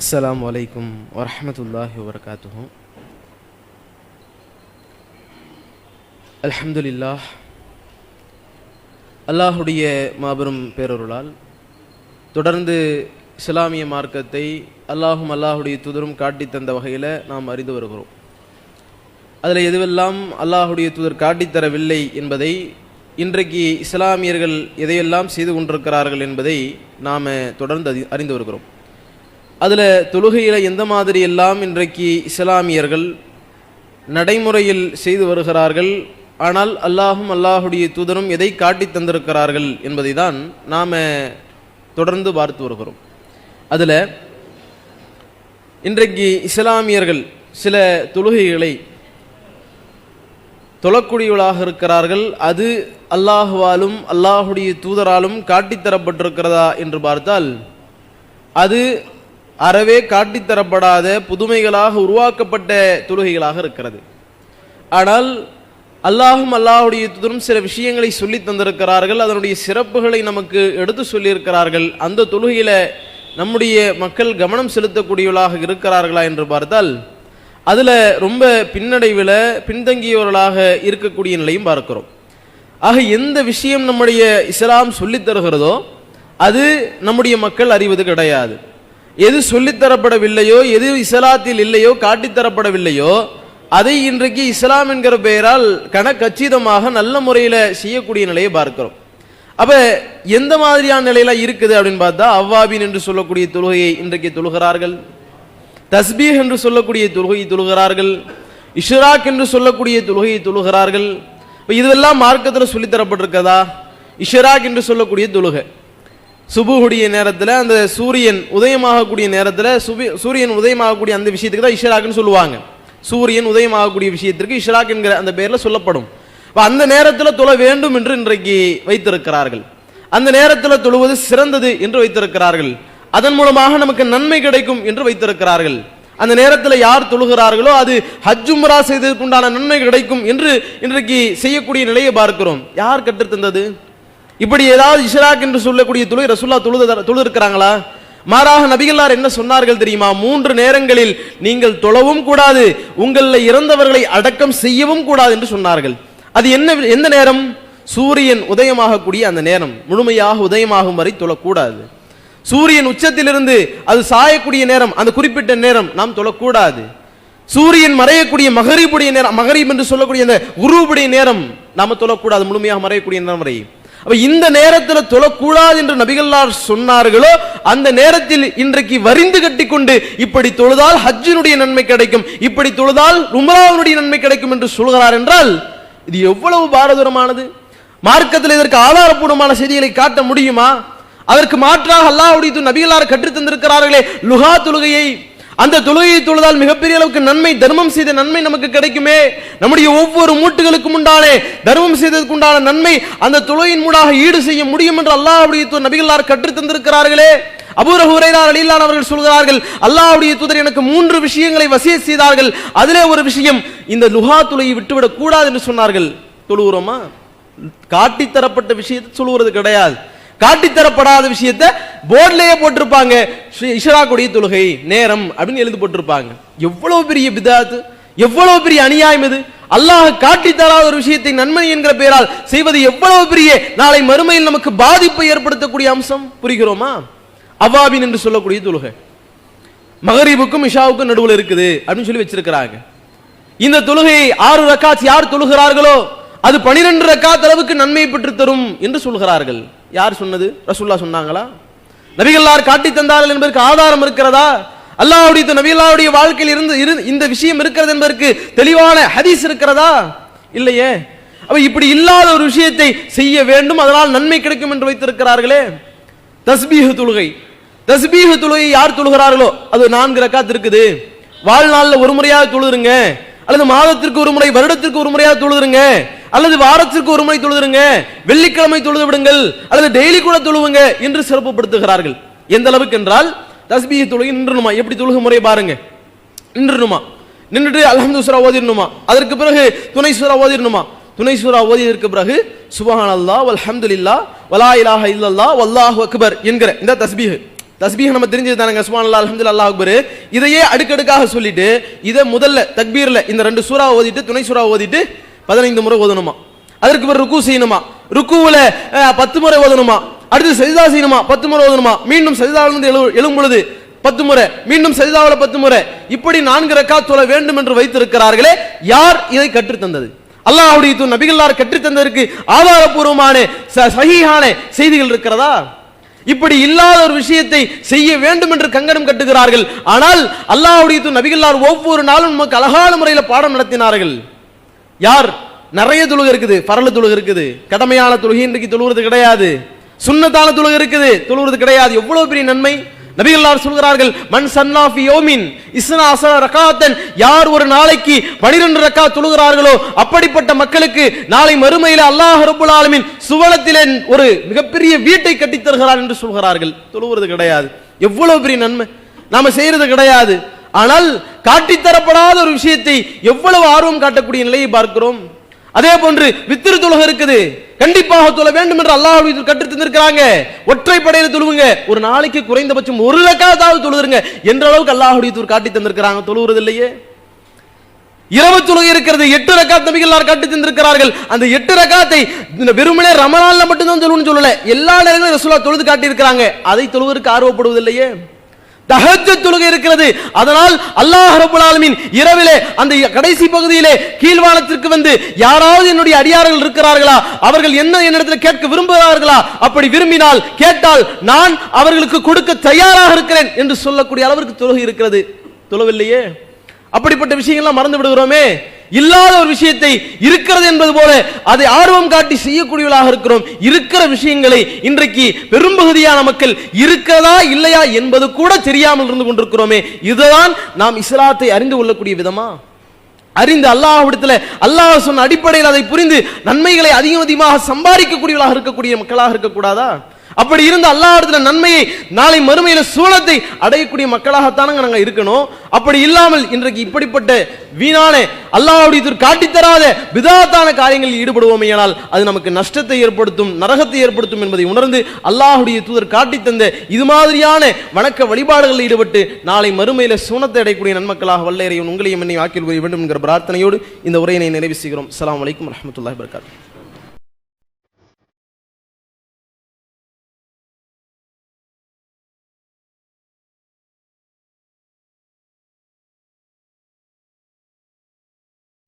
அஸ்ஸலாமு அலைக்கும் வரஹ்மத்துல்லாஹி வபரகாத்துஹு. அல்ஹம்துலில்லாஹ், அல்லாஹுடைய மாபெரும் பேரருளால் தொடர்ந்து இஸ்லாமிய மார்க்கத்தை அல்லாஹுடைய தூதரும் காட்டி தந்த வகையில் நாம் அறிந்து வருகிறோம். அதில் எதுவெல்லாம் அல்லாஹுடைய தூதர் காட்டித்தரவில்லை என்பதை, இன்றைக்கு இஸ்லாமியர்கள் எதையெல்லாம் செய்து கொண்டிருக்கிறார்கள் என்பதை நாம் தொடர்ந்து அறிந்து வருகிறோம். அதில் தொழுகையில் எந்த மாதிரி எல்லாம் இன்றைக்கு இஸ்லாமியர்கள் நடைமுறையில் செய்து வருகிறார்கள், ஆனால் அல்லாஹுடைய தூதரும் எதை காட்டி தந்திருக்கிறார்கள் என்பதை தான் நாம் தொடர்ந்து பார்த்து வருகிறோம். அதில் இன்றைக்கு இஸ்லாமியர்கள் சில தொழுகைகளை தொழக்கூடியவர்களாக இருக்கிறார்கள். அது அல்லாஹுவாலும் அல்லாஹுடைய தூதராலும் காட்டித்தரப்பட்டிருக்கிறதா என்று பார்த்தால் அது அறவே காட்டித்தரப்படாத புதுமைகளாக உருவாக்கப்பட்ட தொழுகைகளாக இருக்கிறது. ஆனால் அல்லாஹுடைய தூதரும் சில விஷயங்களை சொல்லி தந்திருக்கிறார்கள், அதனுடைய சிறப்புகளை நமக்கு எடுத்து சொல்லியிருக்கிறார்கள். அந்த தொழுகையில் நம்முடைய மக்கள் கவனம் செலுத்தக்கூடியவர்களாக இருக்கிறார்களா என்று பார்த்தால் அதில் ரொம்ப பின்னடைவில் பின்தங்கியவர்களாக இருக்கக்கூடிய நிலையும் பார்க்கிறோம். ஆக எந்த விஷயம் நம்முடைய இஸ்லாம் சொல்லித் தருகிறதோ அது நம்முடைய மக்கள் அறிவது கிடையாது. எது சொல்லித்தரப்படவில்லையோ, எது இஸ்லாத்தில் இல்லையோ, காட்டித்தரப்படவில்லையோ, அதை இன்றைக்கு இஸ்லாம் என்கிற பெயரால் கச்சிதமாக நல்ல முறையில் செய்யக்கூடிய நிலையை பார்க்கிறோம். அப்ப எந்த மாதிரியான நிலையில இருக்குது அப்படின்னு பார்த்தா, அவ்வாபின் என்று சொல்லக்கூடிய தொழுகையை இன்றைக்கு தொழுகிறார்கள், தஸ்பீஹ் என்று சொல்லக்கூடிய தொழுகையை தொழுகிறார்கள், இஷ்ராக் என்று சொல்லக்கூடிய தொழுகையை தொழுகிறார்கள். இதுவெல்லாம் மார்க்கத்தில் சொல்லித்தரப்பட்டிருக்கதா? இஷ்ராக் என்று சொல்லக்கூடிய தொழுகை சுபுஹுடைய நேரத்தில், அந்த சூரியன் உதயமாகக்கூடிய நேரத்தில், சூரியன் உதயமாகக்கூடிய அந்த விஷயத்துக்கு தான் இஷ்ராக்னு சொல்லுவாங்க. சூரியன் உதயமாகக்கூடிய விஷயத்திற்கு இஷ்ராக் என்கிற அந்த பெயரில் சொல்லப்படும். அந்த நேரத்தில் தொழ வேண்டும் என்று இன்றைக்கு வைத்திருக்கிறார்கள். அந்த நேரத்தில் தொழுவது சிறந்தது என்று வைத்திருக்கிறார்கள். அதன் மூலமாக நமக்கு நன்மை கிடைக்கும் என்று வைத்திருக்கிறார்கள். அந்த நேரத்தில் யார் தொழுகிறார்களோ அது ஹஜ் உம்ரா செய்ததற்குண்டான நன்மை கிடைக்கும் என்று இன்றைக்கு செய்யக்கூடிய நிலையை பார்க்கிறோம். யார் கற்றுத்தந்தது? இப்படி ஏதாவது இஷ்ராக் என்று சொல்லக்கூடிய தொழுகை ரசூலுல்லாஹ் தொழுது இருக்கிறாங்களா? மாறாக நபிகளார் என்ன சொன்னார்கள் தெரியுமா? 3 நேரங்களில் நீங்கள் தொழவும் கூடாது, உங்களில் இறந்தவர்களை அடக்கம் செய்யவும் கூடாது என்று சொன்னார்கள். அது எந்த நேரம்? சூரியன் உதயமாகக்கூடிய அந்த நேரம், முழுமையாக உதயமாகும் வரை தொழக்கூடாது. சூரியன் உச்சத்திலிருந்து அது சாயக்கூடிய நேரம், அந்த குறிப்பிட்ட நேரம் நாம் தொழக்கூடாது. சூரியன் மறையக்கூடிய மகரிபுடைய நேரம், மகரிப் என்று சொல்லக்கூடிய அந்த குரூபுடைய நேரம் நாம தொழக்கூடாது, முழுமையாக மறையக்கூடிய நேரம் வரை. அப்ப இந்த நேரத்தில் தொழக்கூடாது என்று நபிகளார் சொன்னார்களோ அந்த நேரத்தில் இன்றைக்கு வரிந்து கட்டி கொண்டு இப்படி தொழுதால் ஹஜ்ஜினுடைய நன்மை கிடைக்கும், இப்படி தொழுதால் உம்ராவுடைய நன்மை கிடைக்கும் என்று சொல்கிறார் என்றால் இது எவ்வளவு பாரதூரமானது? மார்க்கத்தில் இதற்கு ஆதாரப்பூர்வமான செய்திகளை காட்ட முடியுமா? அதற்கு மாற்றாக அல்லாஹ்வுடைய நபிகளார் கற்றுத் தந்திருக்கிறார்களே லுஹா தொழுகையை, அந்த தொழுகையை தொழுதால் மிகப்பெரிய அளவுக்கு நன்மை, தர்மம் செய்த நன்மை நமக்கு கிடைக்குமே. நம்முடைய ஒவ்வொரு மூட்டுகளுக்கும் உண்டானே தர்மம் செய்ததற்கு உண்டான நன்மை அந்த தொழுகையின் மூலமாக ஈடு செய்ய முடியும் என்று அல்லாஹ்வுடைய நபிகளார் கற்றுத் தந்திருக்கிறார்களே. அபூ ஹுரைரா ரலியல்லாஹு அன்ஹு அவர்கள் சொல்கிறார்கள், அல்லாஹ்வுடைய தூதர் எனக்கு 3 விஷயங்களை வசியத் செய்தார்கள், அதிலே ஒரு விஷயம் இந்த லுஹா தொழுகையை விட்டுவிடக் கூடாது என்று சொன்னார்கள். தொழுகிறோமா? காட்டித்தரப்பட்ட விஷயத்தை சொல்லுவது கிடையாது. காட்டித்தரப்படாத விஷயத்தை போர்ட்லயே போட்டிருப்பாங்க, இஷ்ராக்குடைய தொழுகை நேரம் அப்படின்னு எழுதி போட்டிருப்பாங்க. எவ்வளவு பெரிய பிதாத், எவ்வளவு பெரிய அநியாயம் இது! அல்லாஹ் காட்டித்தராத ஒரு விஷயத்தை நன்மை என்கிற பெயரால் செய்வது எவ்வளவு பெரிய நாளை மறுமையில் நமக்கு பாதிப்பை ஏற்படுத்தக்கூடிய அம்சம். புரிகிறோமா? அவாபின் என்று சொல்லக்கூடிய தொழுகை மகரிபுக்கும் இஷாவுக்கும் நடுவில் இருக்குது அப்படின்னு சொல்லி வச்சிருக்கிறாங்க. இந்த தொழுகையை 6 ரக்காத் யார் தொழுகிறார்களோ அது 12 ரக்காத் அளவுக்கு நன்மை பெற்று தரும் என்று சொல்கிறார்கள். யார் சொன்னது? ரசூலுல்லாஹ் சொன்னாங்களா? நபிகளார் காட்டி தந்தார்கள் என்பதற்கு ஆதாரம் இருக்கிறதா? அல்லாஹ்வுடைய நபிகளாருடைய வாழ்க்கையில் இருந்து இந்த விஷயம் இருக்கிறது என்பதற்கு தெளிவான ஹதீஸ் இருக்கிறதா? இல்லையே. அப்ப இப்படி இல்லாத ஒரு விஷயத்தை செய்ய வேண்டும், அதனால் நன்மை கிடைக்கும் என்று வைத்திருக்கிறார்களே. தஸ்பீஹ் தொழுகை, தஸ்பீஹ் தொழுகை யார் தொழுகிறார்களோ அது 4 ரக்காத் இருக்குது, வாழ்நாளில் ஒரு முறையாக தொழுதுருங்க, அல்லது மாதத்திற்கு ஒரு முறை, வருடத்திற்கு ஒரு முறையாக தொழுதுருங்க, அல்லது வாரத்திற்கு ஒரு முறை தொழுதுருங்க, வெள்ளிக்கிழமை தொழுது விடுங்கள், அல்லது டெய்லி கூட தொழுவுங்க என்று சிறப்புப்படுத்துகிறார்கள். எந்த அளவுக்கு என்றால் தஸ்பீஹ் தொழுகை நின்றுணுமா? எப்படி தொழுகை முறை பாருங்க. நின்றுணுமா? நின்றுட்டு அல்ஹம்து சூரா ஓதிரணுமா? அதற்கு பிறகு துணை சூரா ஓதிரணுமா? துணை சூரா ஓதியதற்கு பிறகு சுப்ஹானல்லாஹ் வல்ஹம்துலில்லாஹ் வலா இலாஹா இல்லல்லாஹ் வல்லாஹு அக்பர் என்கிற இந்த தஸ்பீஹ் தஸ்பீஹ் நம்ம தெரிஞ்சது தானங்க, சுப்ஹானல்லாஹ் அல்ஹம்துலில்லாஹ் அல்லாஹ் அக்பர். இதையே அடுக்கடுக்காக சொல்லிட்டு இதை முதல்ல தக்பீர்ல இந்த 2 சூரா ஓதிட்டு துணை சூரா ஓதிட்டு 15 முறை ஓதணுமா. அதற்கு பிறகு ருக்கு செய்யணுமா, ருக்குவுல 10 முறை ஓதணுமா. அடுத்து சஜ்தா செய்யணுமா, 10 முறை ஓதணுமா. மீண்டும் சஜ்தாவிலிருந்து எழும் பொழுது 10 முறை, மீண்டும் சஜ்தாவுல 10 முறை. இப்படி 4 ரக்காத் தொழ வேண்டும் என்று வைத்திருக்கிறார்களே, யார் இதை கற்றுத் தந்தது? அல்லாஹ்வுடைய தூதர் நபிகளார் கற்றுத் தந்ததற்கு ஆதாரபூர்வமான சஹீஹான செய்திகள் இருக்கிறதா? இப்படி இல்லாத ஒரு விஷயத்தை செய்ய வேண்டும் என்று கங்கணம் கட்டுகிறார்கள். ஆனால் அல்லாஹ்வுடைய தூதர் நபிகளார் ஒவ்வொரு நாளும் நமக்கு அழகான முறையில் பாடம் நடத்தினார்கள். யார்? நிறைய தொழுகை இருக்குது, பரல தொழுகை இருக்குது, கடமையான தொழுகை இன்றைக்கு தொழுகிறது கிடையாது, சுன்னத்தான தொழுகை இருக்குது, தொழுகிறது கிடையாது. எவ்வளவு பெரிய நன்மை! நபிகளார் சொல்கிறார்கள், மன் சன்னா ஃபி யௌமின் இஸ்னா அஸர ரகாத்தன், யார் ஒரு நாளைக்கு 12 ரக்காத் தொழுகிறார்களோ அப்படிப்பட்ட மக்களுக்கு நாளை மறுமையிலே அல்லாஹ் ரப்பல் ஆலமீன் சுவனத்திலே ஒரு மிகப்பெரிய வீட்டை கட்டித் தருகிறார் என்று சொல்கிறார்கள். தொழுகிறது கிடையாது. எவ்வளவு பெரிய நன்மை! நாம செய்யறது கிடையாது. ஆனால் காட்டித்தரப்படாத ஒரு விஷயத்தை எவ்வளவு ஆர்வம் காட்டக்கூடிய நிலையை பார்க்கிறோம். அதே போன்று வித்திரு தொழுகை இருக்குது, கண்டிப்பாக தொழ வேண்டும் என்று அல்லாஹ்வுடைய தூதர் கற்றுத் தந்திருக்கிறாங்க. ஒற்றை படையில தொழுவுங்க, ஒரு நாளைக்கு குறைந்தபட்சம் 1 ரக்காத்தாவது தொழுதுருங்க என்ற அளவுக்கு அல்லாஹ்வுடைய தூதர் காட்டித் தந்திருக்கிறாங்க. தொழுகிறது இல்லையே. இரவு தொழுகை இருக்கிறது, 8 ரக்காத் நபிகளார் காட்டித் தந்திருக்கிறார்கள். அந்த 8 ரக்காத்தை வெறுமனே ரமலான்ல மட்டும்தான் தொழுன்னு சொல்லல, எல்லா நேரங்களும் ரசூலுல்லாஹ் தொழுது காட்டி இருக்கிறாங்க. அதை தொழுவதற்கு ஆர்வப்படுவதில்லையே. தஹஜ்ஜத் தொழுகை இருக்கிறது. அதனால் அல்லாஹ் ரப்பல் ஆலமீன் இரவிலே அந்த கடைசி பகுதியிலே கீழ்வானத்திற்கு வந்து யாராவது என்னுடைய அடியார்கள் இருக்கிறார்களா, அவர்கள் என்ன என்னிடத்தில் கேட்க விரும்புகிறார்களா, அப்படி விரும்பினால் கேட்டால் நான் அவர்களுக்கு கொடுக்க தயாராக இருக்கிறேன் என்று சொல்லக்கூடிய அளவிற்கு தொழுகை இருக்கிறது. தொழவில்லையே. அப்படிப்பட்ட விஷயங்கள்லாம் மறந்து விடுகிறோமே. இல்லாத ஒரு விஷயத்தை இருக்கிறது என்பது போல அதை ஆர்வம் காட்டி செய்யக்கூடியவர்களாக இருக்கிறோம். இருக்கிற விஷயங்களை இன்றைக்கு பெரும்பகுதியான மக்கள் இருக்கிறதா இல்லையா என்பது கூட தெரியாமல் இருந்து கொண்டிருக்கிறோமே. இதுதான் நாம் இஸ்லாத்தை அறிந்து கொள்ளக்கூடிய விதமா? அறிந்து அல்லாஹ்விடத்தில் அல்லாஹ் சொன்ன அடிப்படையில் அதை புரிந்து நன்மைகளை அதிகமாக சம்பாதிக்கக்கூடியவர்களாக இருக்கக்கூடிய மக்களாக இருக்கக்கூடாதா? அப்படி இருந்து அல்லாஹ்விடத்துல நன்மையை நாளை மறுமையில சூழத்தை அடையக்கூடிய மக்களாகத்தானங்க நாங்க இருக்கணும். அப்படி இல்லாமல் இன்றைக்கு இப்படிப்பட்ட வீணான அல்லாஹ்வுடைய தூதர் காட்டித்தராத பிதாத்தான காரியங்களில் ஈடுபடுவோமேயானால் அது நமக்கு நஷ்டத்தை ஏற்படுத்தும், நரகத்தை ஏற்படுத்தும் என்பதை உணர்ந்து அல்லாஹ்வுடைய தூதர் காட்டித்தந்த இது மாதிரியான வணக்க வழிபாடுகளில் ஈடுபட்டு நாளை மறுமையில சூனத்தை அடையக்கூடிய நன்மக்களாக வல்ல இறைவன் உங்களையும் என்னை ஆக்கில் வேண்டும் என்கிற பிரார்த்தனையோடு இந்த உரையினை நிறைவு செய்கிறோம். அஸ்ஸலாமு அலைக்கும் வரஹ்மத்துல்லாஹி வபரகாத்துஹு.